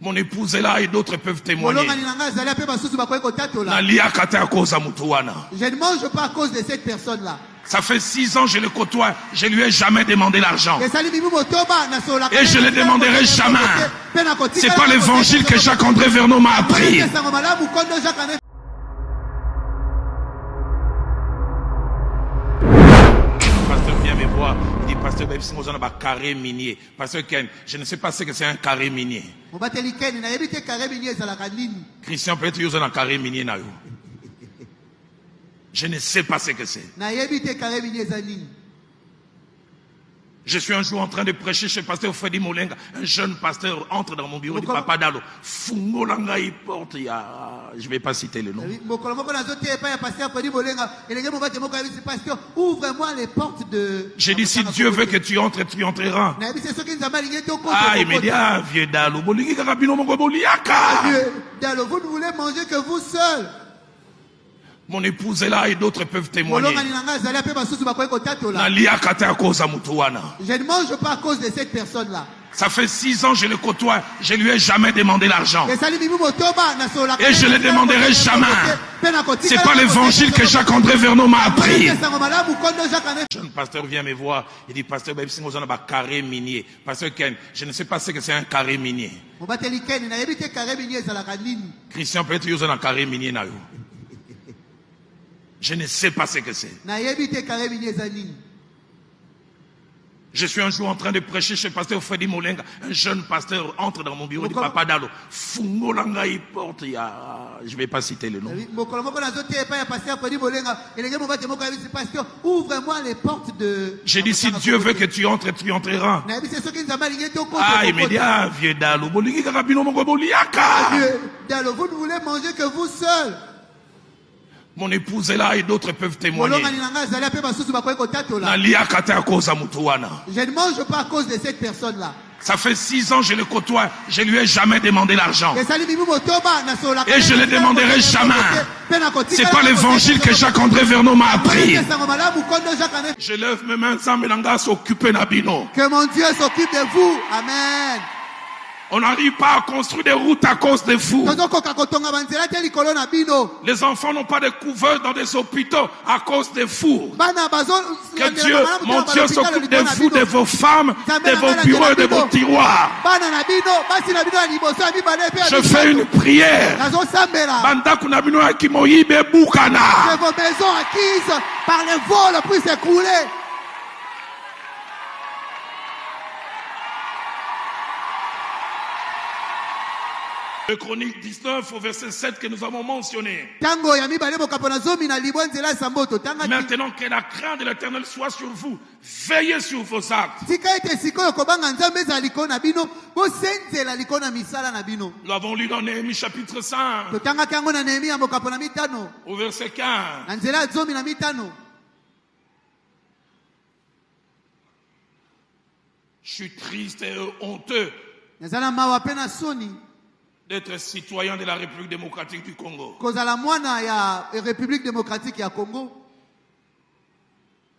Mon épouse est là et d'autres peuvent témoigner. Je ne mange pas à cause de cette personne-là. Ça fait 6 ans que je le côtoie, je lui ai jamais demandé l'argent. Et je ne le demanderai jamais. C'est pas l'évangile que Jacques-André Verneau m'a appris. Pasteur vient me voir, il dit pasteur, carré minier. Pasteur Ken, je ne sais pas ce que c'est un carré minier. Christian, peut-être qu'il y a un carré minier. Je ne sais pas ce que c'est. Je suis un jour en train de prêcher chez le pasteur Freddy Molenga. Un jeune pasteur entre dans mon bureau, dit Papa Dalo. Fungolanga, il porte. Je ne vais pas citer le nom. Ouvre-moi les portes de. J'ai dit si Dieu veut que tu entres, tu entreras. Ah, il me dit ah, vieux Dalo. Vieux Dalo, vous ne voulez manger que vous seul. Mon épouse est là et d'autres peuvent témoigner. Je ne mange pas à cause de cette personne-là. Ça fait 6 ans que je le côtoie, je lui ai jamais demandé l'argent. Et je ne le demanderai jamais. C'est pas l'évangile que Jacques-André Verneau m'a appris. Un jeune pasteur vient me voir, il dit pasteur, carré minier. Pasteur Ken, je ne sais pas ce que c'est un carré minier. Christian, peut-être qu'il y a un carré minier. Je ne sais pas ce que c'est. Je suis un jour en train de prêcher chez le pasteur Freddy Molenga. Un jeune pasteur entre dans mon bureau, dit Papa Dalo. Fungolanga, il porte. Je ne vais pas citer le nom. Ouvre-moi les portes de. J'ai dit si Dieu veut que tu entres, tu entreras. Ah, il me dit ah, vieux Dalo. Vieux Dalo, vous ne voulez manger que vous seul. Mon épouse est là et d'autres peuvent témoigner. Je ne mange pas à cause de cette personne-là. Ça fait 6 ans que je le côtoie, je lui ai jamais demandé l'argent. Et je ne le demanderai jamais. C'est pas l'évangile que Jacques-André Verneau m'a appris. Je lève mes mains sans me s'occuper d'Abino. Que mon Dieu s'occupe de vous. Amen. On n'arrive pas à construire des routes à cause des fous. Les enfants n'ont pas de couveuse dans des hôpitaux à cause des fous. Que Dieu, mon Dieu, s'occupe des fous, de vos femmes, de vos bureaux et de vos tiroirs. Je fais une prière. Que vos maisons acquises par les vols puissent s'écrouler. Le Chronique 19 au verset 7 que nous avons mentionné. Maintenant que la crainte de l'Éternel soit sur vous, veillez sur vos actes. Nous l'avons lu dans Néhémie chapitre 5 au verset 15. Je suis triste et honteux d'être citoyen de la République démocratique du Congo.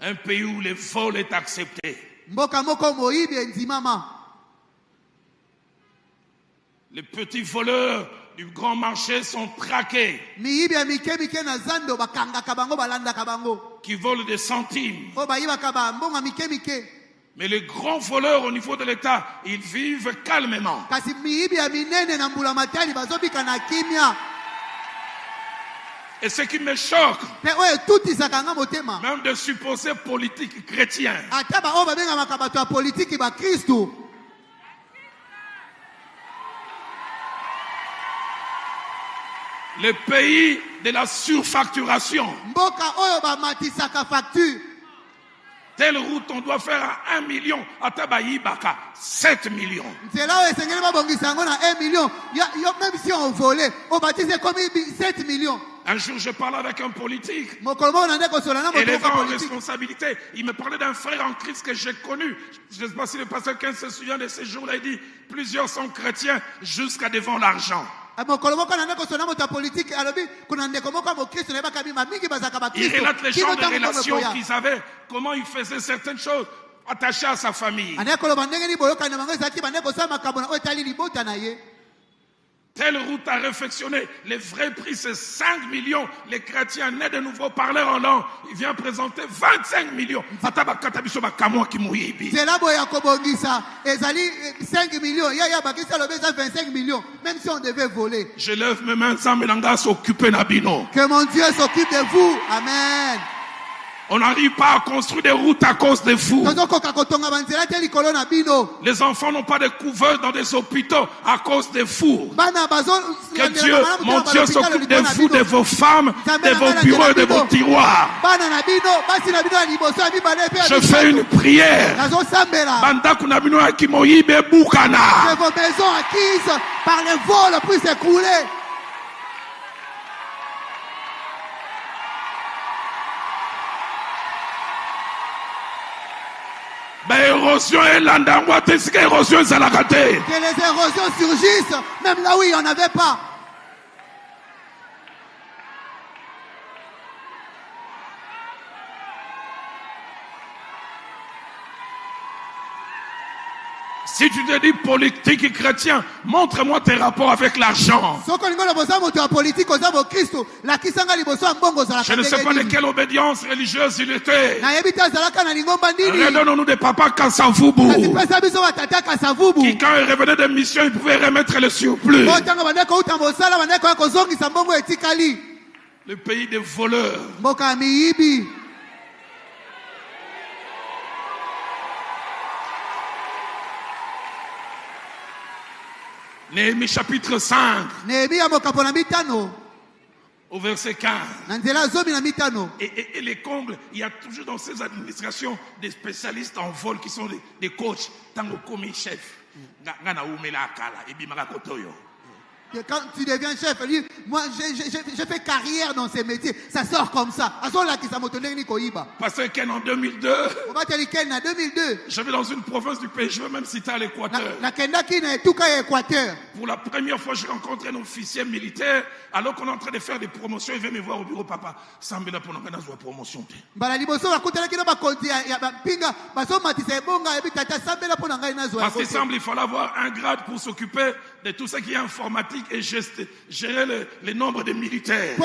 Un pays où le vol est accepté. Les petits voleurs du grand marché sont traqués. Qui volent des centimes. Mais les grands voleurs au niveau de l'État, ils vivent calmement. Et ce qui me choque, même de supposer politique chrétien, le pays de la surfacturation. Telle route, on doit faire à 1 million. À Tabayi Baka, 7 millions. C'est là où même si on volait, on bâtissait comme 7 millions. Un jour, je parlais avec un politique. Et les gens en responsabilité, il me parlait d'un frère en Christ que j'ai connu. Je ne sais pas si le pasteur 15 se souvient de ces jours-là. Il dit, plusieurs sont chrétiens jusqu'à devant l'argent. Il relate les gens de relations qu'ils avaient, comment ils faisaient certaines choses attachées à sa famille. Telle route a réfectionné. Le vrai prix, c'est 5 millions. Les chrétiens nés de nouveau parleurs en langue, il vient présenter 25 millions. C'est là où il y a 5 millions. Il y a 25 millions. Même si on devait voler. Je lève mes mains sans s'occuper d'Abino. Que mon Dieu s'occupe de vous. Amen. On n'arrive pas à construire des routes à cause des fous. Les enfants n'ont pas de couverts dans des hôpitaux à cause des fous. Que Dieu, mon Dieu, s'occupe de vous, de vos femmes, de vos bureaux, de vos tiroirs. Je fais une prière. Que vos maisons acquises par les vols puissent s'écrouler. Que les érosions surgissent, même là où il n'y en avait pas. Si tu te dis politique et chrétien, montre-moi tes rapports avec l'argent. Je ne sais pas de quelle obédience religieuse il était. Redonnons-nous des papas Kassavubu. Qui, quand il revenait de mission, il pouvait remettre le surplus. Le pays des voleurs. Néhémie chapitre 5. Au verset 15. Et les combles, il y a toujours dans ces administrations des spécialistes en vol qui sont des coachs. Tango komi chef. Quand tu deviens chef, moi j'ai fait carrière dans ces métiers. Ça sort comme ça. Parce que en 2002, j'avais dans une province du pays, je veux même citer à l'Équateur. Pour la première fois, j'ai rencontré un officier militaire. Alors qu'on est en train de faire des promotions, il vient me voir au bureau, papa. Sambela pour nous promotion. Parce qu'il semble qu'il fallait avoir un grade pour s'occuper de tout ce qui est informatique et gérer le nombre de militaires. Il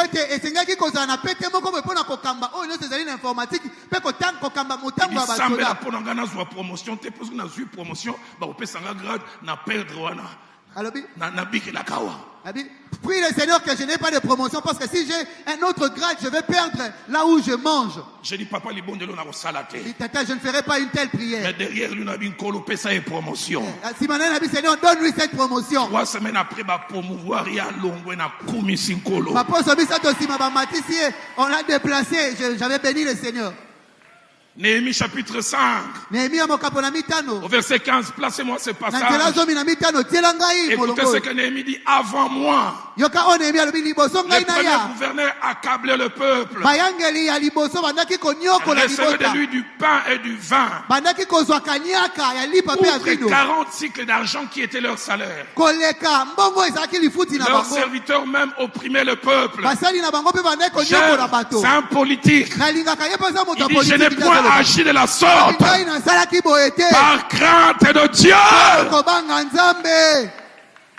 semble pour nous promotion, parce que nous avons promotion, on peut s'en grade, na perdre na biki la kawa. Prie le Seigneur que je n'ai pas de promotion parce que si j'ai un autre grade, je vais perdre là où je mange. Je dis papa, les bons de l'eau n'a salate. Je ne ferai pas une telle prière. Mais derrière lui, n'a bien colopé ça et promotion. Si maintenant il a dit Seigneur, donne-lui cette promotion. 3 semaines après, va promouvoir il y a longwe na kumi sinkolo. On l'a déplacé. J'avais béni le Seigneur. Néhémie chapitre 5. Au verset 15, placez-moi ce passage. Écoutez ce que Néhémie dit avant moi. Le premier gouverneur accablait le peuple. Recevait de lui du pain et du vin. Outre 40 cycles d'argent qui étaient leur salaire. Leurs serviteurs même opprimaient le peuple. C'est un politique. Il dit, je n'ai point agi de la sorte par crainte de Dieu.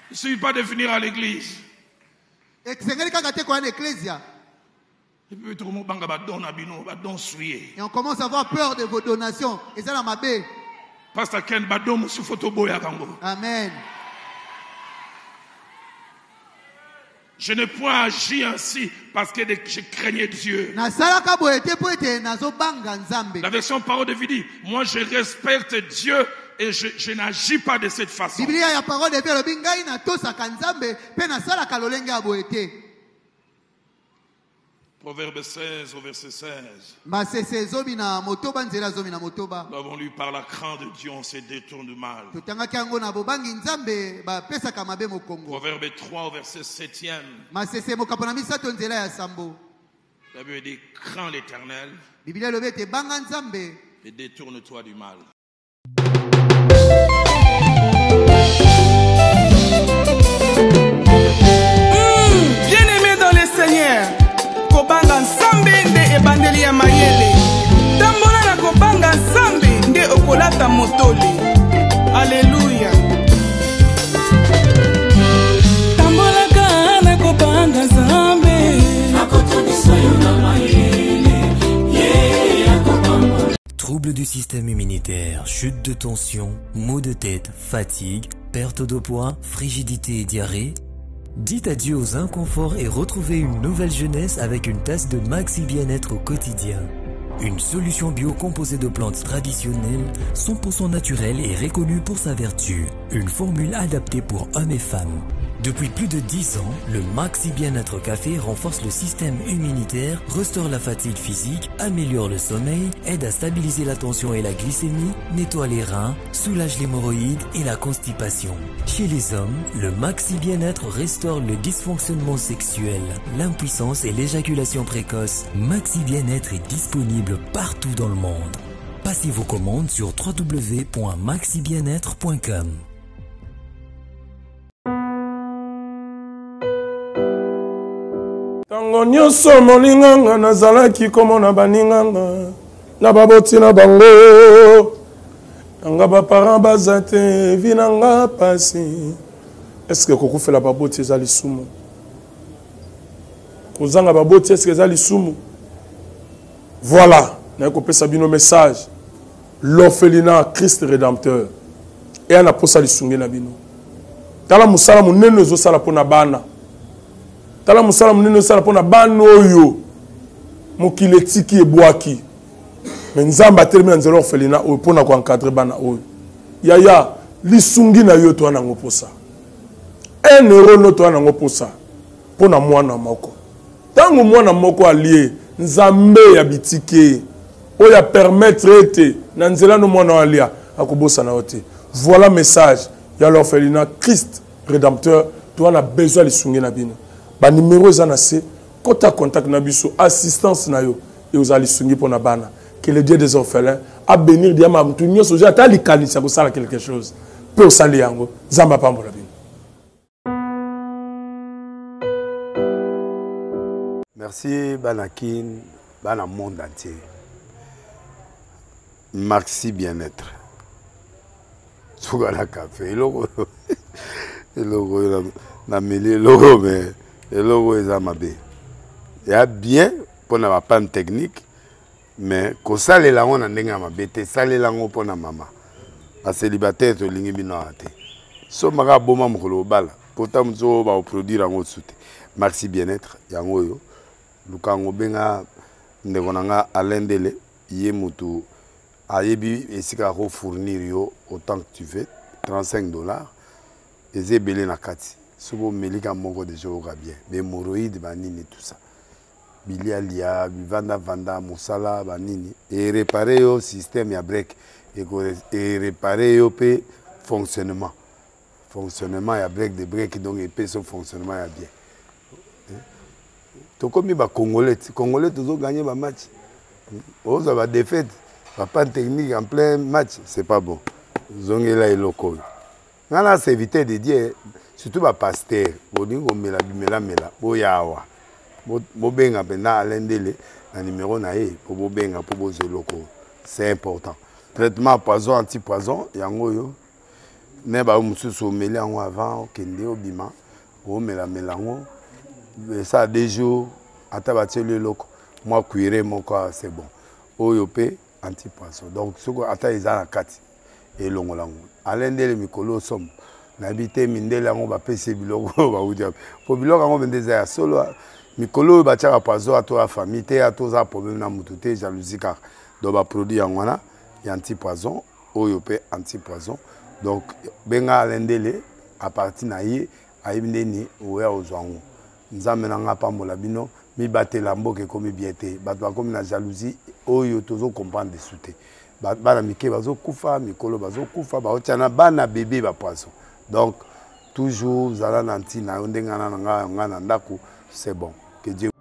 Il ne suffit pas de venir à l'église. Et on commence à avoir peur de vos donations. Et ça, la mabé. Amen. Je n'ai point agi ainsi parce que je craignais Dieu. La version parole de vie dit, moi je respecte Dieu et je n'agis pas de cette façon. Proverbe 16 au verset 16. Nous avons lu par la crainte de Dieu, on se détourne du mal. Proverbe 3 au verset 7e. La Bible dit, crains l'Éternel et détourne-toi du mal. Bien-aimé dans le Seigneur, kobanga nsambe nde ebandeli ya mayele, tambola na kobanga nsambe nde okolata motoli. Alléluia. Tambola système immunitaire, chute de tension, maux de tête, fatigue, perte de poids, frigidité et diarrhée? Dites adieu aux inconforts et retrouvez une nouvelle jeunesse avec une tasse de Maxi Bien-être au quotidien. Une solution bio composée de plantes traditionnelles, 100% naturelle et reconnue pour sa vertu. Une formule adaptée pour hommes et femmes. Depuis plus de 10 ans, le Maxi Bien-être Café renforce le système immunitaire, restaure la fatigue physique, améliore le sommeil, aide à stabiliser la tension et la glycémie, nettoie les reins, soulage l'hémorroïde et la constipation. Chez les hommes, le Maxi Bien-être restaure le dysfonctionnement sexuel, l'impuissance et l'éjaculation précoce. Maxi Bien-être est disponible partout dans le monde. Passez vos commandes sur www.maxibienêtre.com. Tango nyonso molinganga nazalaki komona baninganga na baboti na bango nanga baparent baza te vi nanga pasi. Est-ce que kokufela baboti eza lisumu? Kozanga baboti est-ce que eza lisumu? Voilà, na kopesa bino message. L'orphelinat Christ rédempteur et ana posa lisungi na bino. Tala musala munene ezosala pona bana. Tala musala munene sala pona bano oyo mokili etiki ebwaki mais nzamba termina nzelo orphelina oyo pona ko encadrer bana oyo yaya lisungi na yo to anango posa 1 euro no to anango posa pona mwana moko tango mwana moko alie nzambe ya bitike oya permettre ete na nzela no mwana alia akobosa na ote. Voilà message ya l'orphelinat Christ rédempteur to ana besoin lisungi na bino. Ba numéro ezana se kota contact na biso assistance na yo et aux alisungi pour na bana que le Dieu des orphelins a bénir diama mutu nyoso ja ta likanisa ko sala quelque chose peut sali yango zamba pambola bino. Merci Banakin bana monde entier. Maxi Bien-être. Sougala café logo na mêlé logo mais le logo est amabé. Il y a bien pour la panne technique, mais quand ça les langues on a n'enga amabé, ça les langues pour la maman. La célibataire to lingi bino ate. So maga boma mukolo bala. Pourtant mzo ba produire en soute. Maxi Bien-être yango yo. Lukango benga ndevonanga alendele yé mutu ayebi esika ko fournir yo autant que tu veux, $35. Eze belé na kati. Sobo melika moko de joga bien. Hémorroïdes banini tout ça. Bilialia, vanda musala banini et réparer yo système ya break et réparer yo pe fonctionnement ya break de break donc et pe son fonctionnement ya bien. To comme ba congolais toujours gagner ba match. Oza ba défaite, pas technique en plein match, c'est pas bon. Zongela et loko. Nana c'est éviter de dire surtout ba pasteur, boningo mela boyawa. Bobenga pena alendele na numéro na ye pour bobenga pour bozo loko. C'est important. Traitement poison anti-poison yango yo. Ne ba mususu meli yango avant kende obima. O melango. Ça a des jours ata ba tele loko. Moi cuire mon corps c'est bon. Oyo pe anti-poison. Donc soko ata ezala kati et longolango. Alendele mikolo somme. N'habité mindele yango ba pese biloko ba udia. Po biloko yango bendeza ya solo mikolo ba tchaka poison à toi famille te à toi problème na mututé jalousie car donc ba produit yango wana ya anti-poison oyo pe anti-poison. Donc benga alendele à partir na ye ayibindeni oya ozwango. Nzambe na nga pambola bino mi batela mboke komi biete bato bakomi na jalousie oyo tozo comprendre souté. Bana mike bazo kufa mikolo bazo kufa ba otiana bana bébé ba poisson. Donc toujours zala nanti na ndenga na nga ndako c'est bon que Dieu